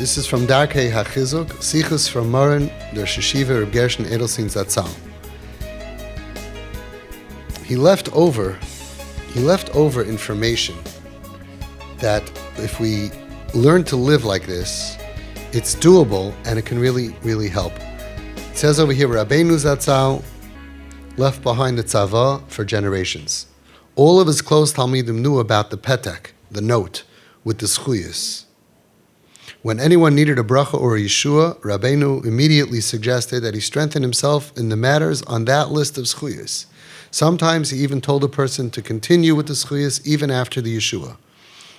This is from Darkei HaChizuk, Sichus from Moran, der Sheshiva Reb Gershon Edelstein Zatzal. He left over information that if we learn to live like this, it's doable and it can really, really help. It says over here, Rabbeinu Zatzal left behind the tzava for generations. All of his close Talmidim knew about the petek, the note, with the schuyas. When anyone needed a bracha or a yeshua, Rabbeinu immediately suggested that he strengthen himself in the matters on that list of schuyas. Sometimes he even told a person to continue with the schuyas even after the yeshua.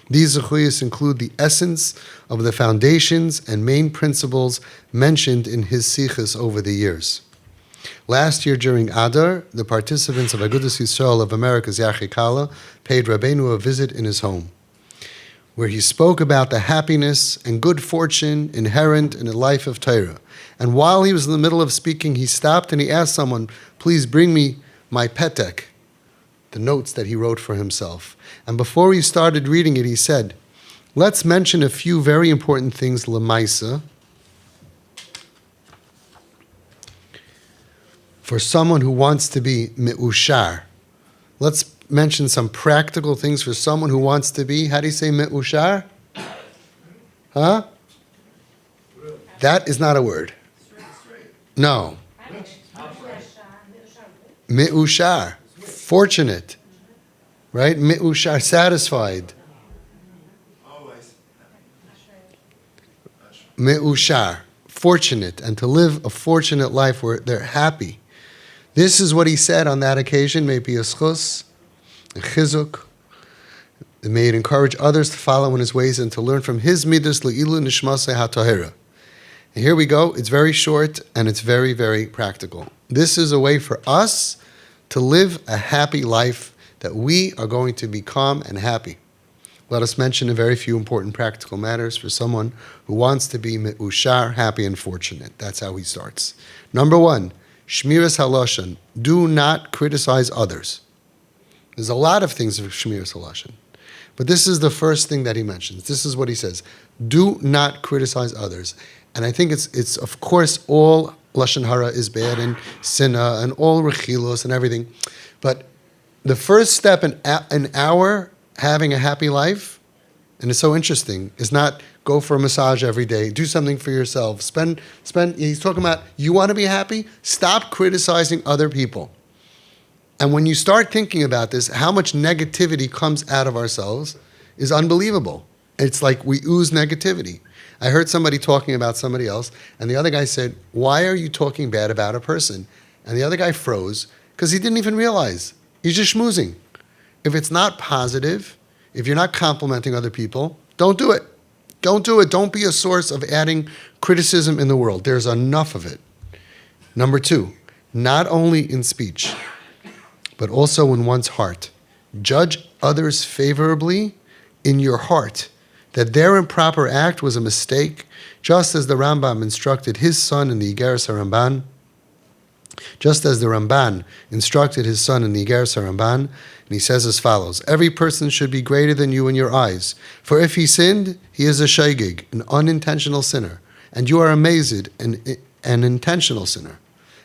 These schuyas include the essence of the foundations and main principles mentioned in his sichos over the years. Last year during Adar, the participants of Agudas Yisrael of America's Yachei Kala paid Rabbeinu a visit in his home, where he spoke about the happiness and good fortune inherent in a life of Torah. And while he was in the middle of speaking, he stopped and he asked someone, please bring me my petek, the notes that he wrote for himself. And before he started reading it, he said, let's mention a few very important things l'maisa for someone who wants to be me'ushar. Let's mention some practical things for someone who wants to be, how do you say me'ushar? Huh? That is not a word. No. Me'ushar, fortunate, right? Me'ushar, satisfied. Me'ushar, fortunate, and to live a fortunate life where they're happy. This is what he said on that occasion, maybe a schus, a chizuk. May it encourage others to follow in his ways and to learn from his midas le'ilu nishmasei hatahira. And here we go. It's very short and it's very, very practical. This is a way for us to live a happy life, that we are going to be calm and happy. Let us mention a very few important practical matters for someone who wants to be me'ushar, happy and fortunate. That's how he starts. Number one, shmiras haloshen. Do not criticize others. There's a lot of things of shmiras haloshen, but this is the first thing that he mentions. This is what he says. Do not criticize others. And I think it's of course, all lashon hara is bad, and sinna, and all rechilos and everything. But the first step in our having a happy life, and it's so interesting, is not go for a massage every day, do something for yourself, spend, he's talking about, you want to be happy? Stop criticizing other people. And when you start thinking about this, how much negativity comes out of ourselves is unbelievable. It's like we ooze negativity. I heard somebody talking about somebody else, and the other guy said, why are you talking bad about a person? And the other guy froze, because he didn't even realize. He's just schmoozing. If it's not positive, if you're not complimenting other people, don't do it. Don't do it. Don't be a source of adding criticism in the world. There's enough of it. Number two, not only in speech, but also in one's heart. Judge others favorably in your heart, that their improper act was a mistake, just as the Rambam instructed his son in the Igeres HaRamban, just as the Ramban instructed his son in the Igeres HaRamban, and he says as follows, every person should be greater than you in your eyes, for if he sinned, he is a shaygig, an unintentional sinner, and you are amazed, an intentional sinner.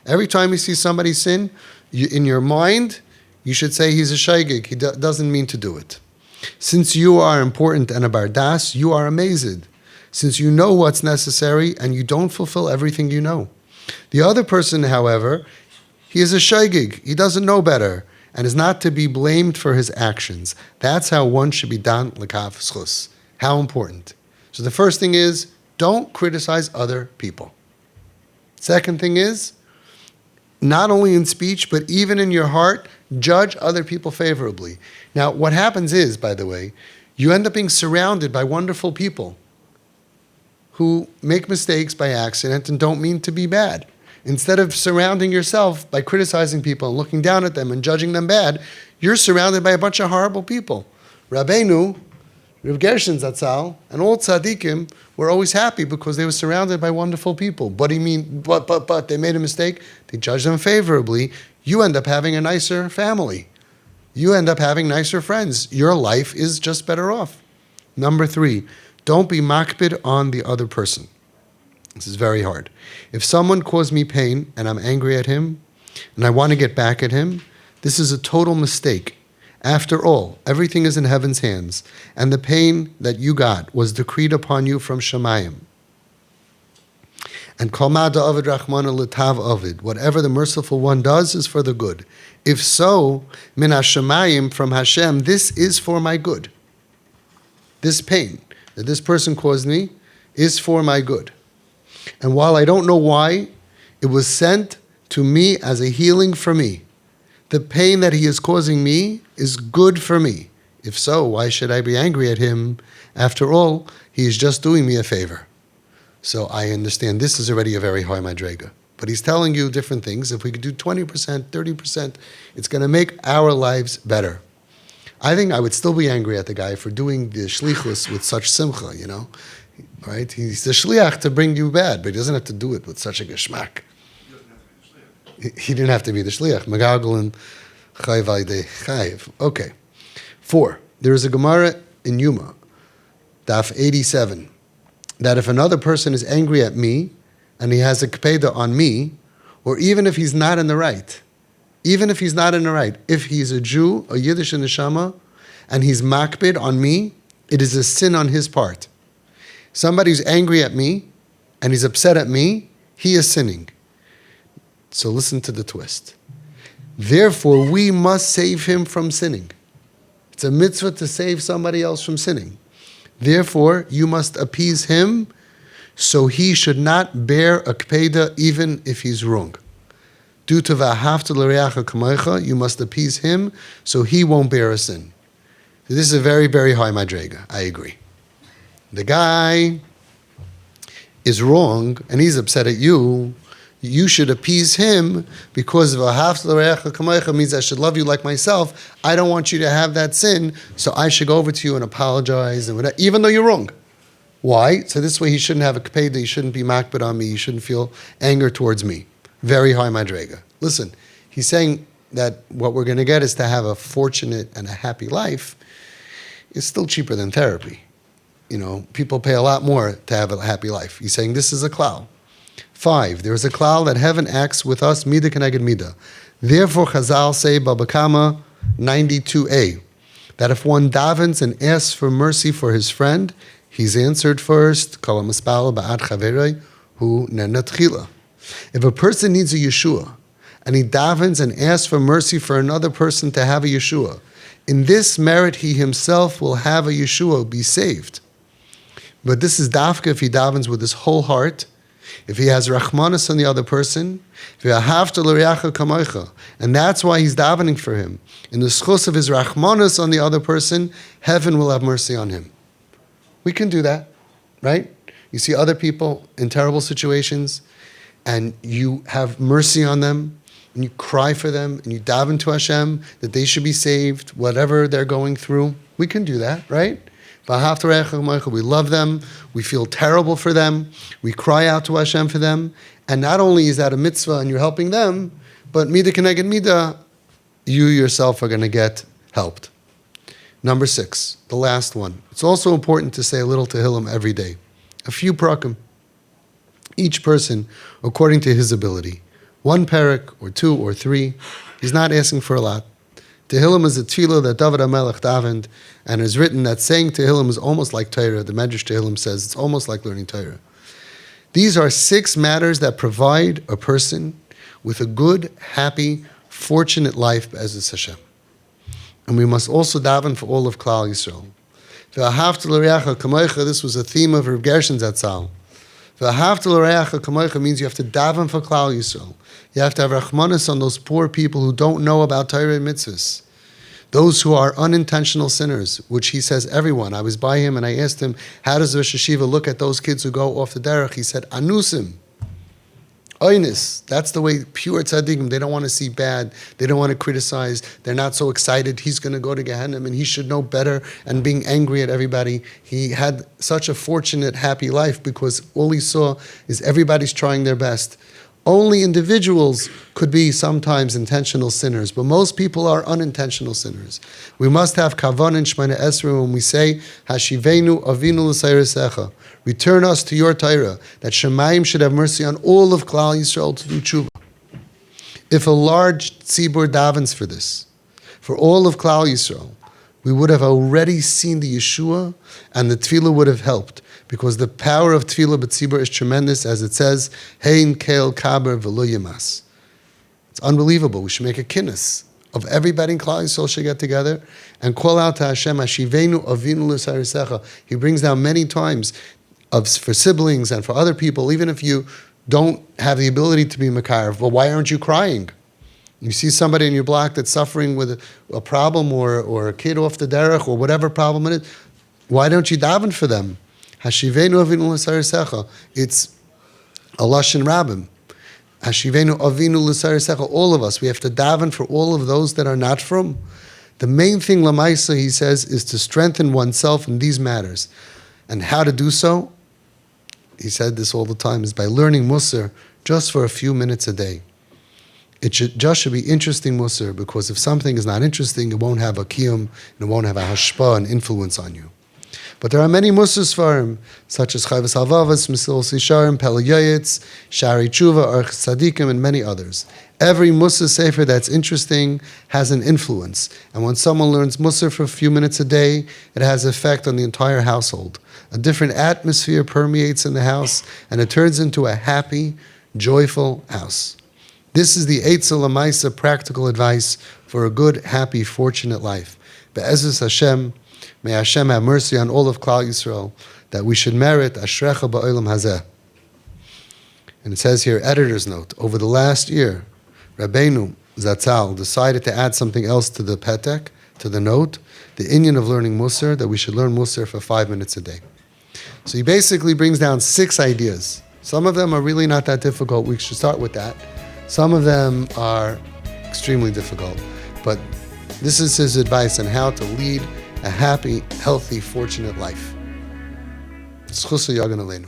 Every time you see somebody sin, in your mind, you should say he's a shaygig, he doesn't mean to do it. Since you are important and a bardas, you are amazed, since you know what's necessary and you don't fulfill everything you know. The other person, however, he is a shaygig, he doesn't know better, and is not to be blamed for his actions. That's how one should be dan l'kav schus. How important. So the first thing is, don't criticize other people. Second thing is, not only in speech, but even in your heart, judge other people favorably. Now, what happens is, by the way, you end up being surrounded by wonderful people who make mistakes by accident and don't mean to be bad. Instead of surrounding yourself by criticizing people and looking down at them and judging them bad, you're surrounded by a bunch of horrible people. Rabbeinu, Rav Gershon Zatzal, and all tzaddikim were always happy because they were surrounded by wonderful people. But they made a mistake. They judged them favorably. You end up having a nicer family. You end up having nicer friends. Your life is just better off. Number three, Don't be makbid on the other person. This is very hard. If someone caused me pain and I'm angry at him and I want to get back at him, this is a total mistake. After all, everything is in heaven's hands, and the pain that you got was decreed upon you from Shemayim. And kol ma da'avid rachmana l'tav avid, whatever the merciful one does is for the good. If so, min hashemayim, from Hashem, this is for my good. This pain that this person caused me is for my good. And while I don't know why, it was sent to me as a healing for me. The pain that he is causing me is good for me. If so, why should I be angry at him? After all, he is just doing me a favor. So I understand this is already a very high madrega. But he's telling you different things. If we could do 20%, 30%, it's going to make our lives better. I think I would still be angry at the guy for doing the shlichus with such simcha, Right? He's the shliach to bring you bad, but he doesn't have to do it with such a geschmack. He didn't have to be the shliach. Megagalin chayv aydei chayv. Okay. 4. There is a Gemara in Yuma, Daf 87, that if another person is angry at me and he has a kpeda on me, or even if he's not in the right, if he's a Jew, a Yiddish neshama, and he's makbid on me, it is a sin on his part. Somebody's angry at me and he's upset at me, he is sinning. So listen to the twist. Therefore, we must save him from sinning. It's a mitzvah to save somebody else from sinning. Therefore, you must appease him so he should not bear a kpeda even if he's wrong. Due to v'ahavta l'reacha kamocha, you must appease him so he won't bear a sin. This is a very, very high madrega. I agree. The guy is wrong and he's upset at you. You should appease him because v'ahavta l'reacha kamocha means I should love you like myself. I don't want you to have that sin, so I should go over to you and apologize, and whatever, even though you're wrong. Why? So this way he shouldn't have a kpeda, he shouldn't be makbid on me, he shouldn't feel anger towards me. Very high madrega. Listen, he's saying that what we're going to get is to have a fortunate and a happy life. It's still cheaper than therapy. People pay a lot more to have a happy life. He's saying this is a klal. 5. There is a klal that heaven acts with us mida keneged mida. Therefore, Chazal say Baba Kama 92a that if one davens and asks for mercy for his friend, he's answered first. Kol hamispal ba'ad chaverei hu nena tchila. If a person needs a Yeshua and he davens and asks for mercy for another person to have a Yeshua, in this merit he himself will have a Yeshua, be saved. But this is dafka if he davens with his whole heart, if he has rachmanis on the other person, and that's why he's davening for him. In the schus of his rachmanis on the other person, heaven will have mercy on him. We can do that, right? You see other people in terrible situations, and you have mercy on them, and you cry for them, and you daven to Hashem that they should be saved, whatever they're going through. We can do that, right? We love them, we feel terrible for them, we cry out to Hashem for them, and not only is that a mitzvah and you're helping them, but mida keneged mida, you yourself are going to get helped. Number 6, the last one. It's also important to say a little Tehillim every day. A few prakim. Each person, according to his ability. 1 parak, or 2, or 3. He's not asking for a lot. Tehillim is a tefillah that David HaMelech davened, and is written that saying Tehillim is almost like Torah. The Medrash Tehillim says it's almost like learning Torah. These are 6 matters that provide a person with a good, happy, fortunate life as a Hashem. And we must also daven for all of Klal Yisrael. V'ahavta l'reacha kamocha, this was a theme of Reb Gershon Zatzal. V'ahavta l'reacha kamocha means you have to daven for Klal Yisrael. You have to have rachmanis on those poor people who don't know about Torah and mitzvahs. Those who are unintentional sinners, which he says everyone. I was by him and I asked him, how does Rosh Hashiva look at those kids who go off the derech? He said, anusim. Oynis. That's the way pure tzaddikim, they don't want to see bad. They don't want to criticize. They're not so excited. He's going to go to Gehenna and he should know better, and being angry at everybody. He had such a fortunate, happy life because all he saw is everybody's trying their best. Only individuals could be sometimes intentional sinners, but most people are unintentional sinners. We must have kavan and shmona esrei when we say, Hashivenu avinu l'sayresecha, return us to your Torah, that Shemayim should have mercy on all of Klal Yisrael to do tshuva. If a large tzibur davens for this, for all of Klal Yisrael, we would have already seen the Yeshua, and the tefillah would have helped, because the power of tefillah b'tzibur is tremendous, as it says, Hein kel kaber v'lo yemas. It's unbelievable. We should make a kinnis of everybody in Klal Yisrael should get together and call out to Hashem, Hashivenu avinu l'sayresecha. He brings down many times for siblings and for other people, even if you don't have the ability to be makarev. Well, why aren't you crying? You see somebody in your block that's suffering with a problem or a kid off the derech or whatever problem it is. Why don't you daven for them? Hashivenu avinu l'sayresecha. It's a lashon rabbim. Hashivenu avinu l'sayresecha. All of us, we have to daven for all of those that are not from. The main thing, lamaisa, he says, is to strengthen oneself in these matters. And how to do so? He said this all the time, is by learning Musar just for a few minutes a day. It should be interesting Musar, because if something is not interesting, it won't have a kiyum, and it won't have a hashpa, an influence on you. But there are many Musar Sfarim, such as Chayvus Halvavas, Mesil Sisharim, Pele Yoyetz, Shari Tshuva, Arch Tzadikim, and many others. Every Musar Sefer that's interesting has an influence. And when someone learns Musar for a few minutes a day, it has an effect on the entire household. A different atmosphere permeates in the house, and it turns into a happy, joyful house. This is the Eitzel Lamaisa practical advice for a good, happy, fortunate life. Be'ezus Hashem, may Hashem have mercy on all of Klal Yisrael, that we should merit Ashrecha Ba'olam Hazeh. And it says here, editor's note, over the last year, Rabbeinu Zatzal decided to add something else to the petek, to the note, the inyan of learning Musar, that we should learn Musar for 5 minutes a day. So he basically brings down 6 ideas. Some of them are really not that difficult. We should start with that. Some of them are extremely difficult. But this is his advice on how to lead a happy, healthy, fortunate life. Zchus Yagan Aleinu.